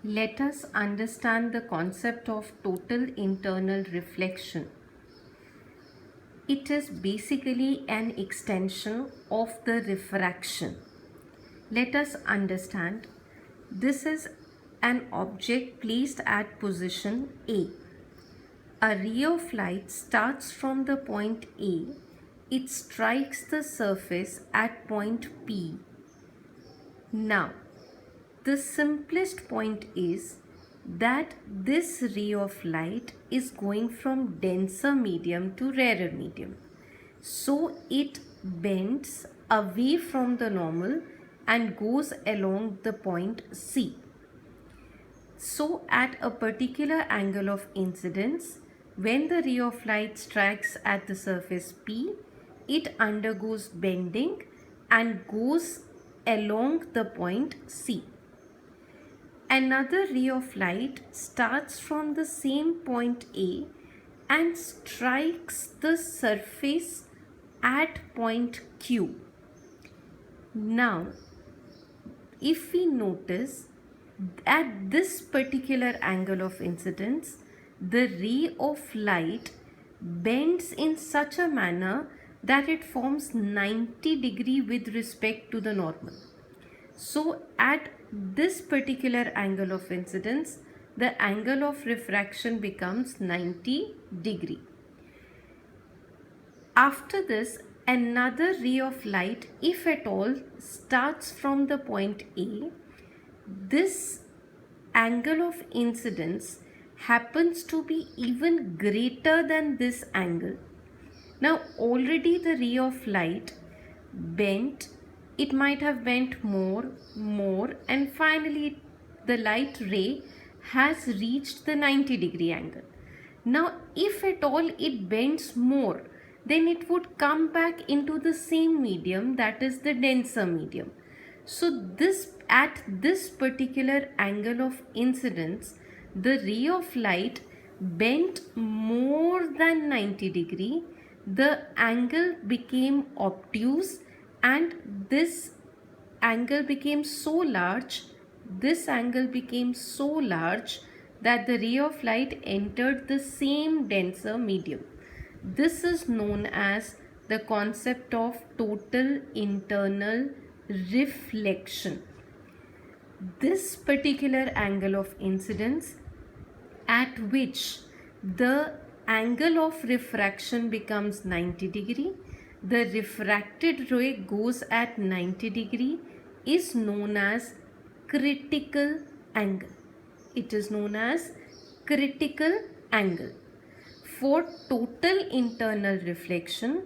Let us understand the concept of total internal reflection. It is basically an extension of the refraction. Let us understand. This is an object placed at position A. A ray of light starts from the point A. It strikes the surface at point P. Now, the simplest point is that this ray of light is going from denser medium to rarer medium. So it bends away from the normal and goes along the point C. So at a particular angle of incidence, when the ray of light strikes at the surface P, it undergoes bending and goes along the point C. Another ray of light starts from the same point A and strikes the surface at point Q. Now, if we notice at this particular angle of incidence, the ray of light bends in such a manner that it forms 90 degree with respect to the normal. So at this particular angle of incidence, the angle of refraction becomes 90 degree. After this, another ray of light, if at all, starts from the point A. This angle of incidence happens to be even greater than this angle. Now already the ray of light bent, it might have bent more, and finally the light ray has reached the 90 degree angle. Now if at all it bends more, then it would come back into the same medium, that is the denser medium. So this at this particular angle of incidence, the ray of light bent more than 90 degree. The angle became obtuse and this angle became so large, that the ray of light entered the same denser medium. This is known as the concept of total internal reflection. This particular angle of incidence at which the angle of refraction becomes 90 degree, the refracted ray goes at 90 degree, is known as critical angle. It is known as critical angle. For total internal reflection,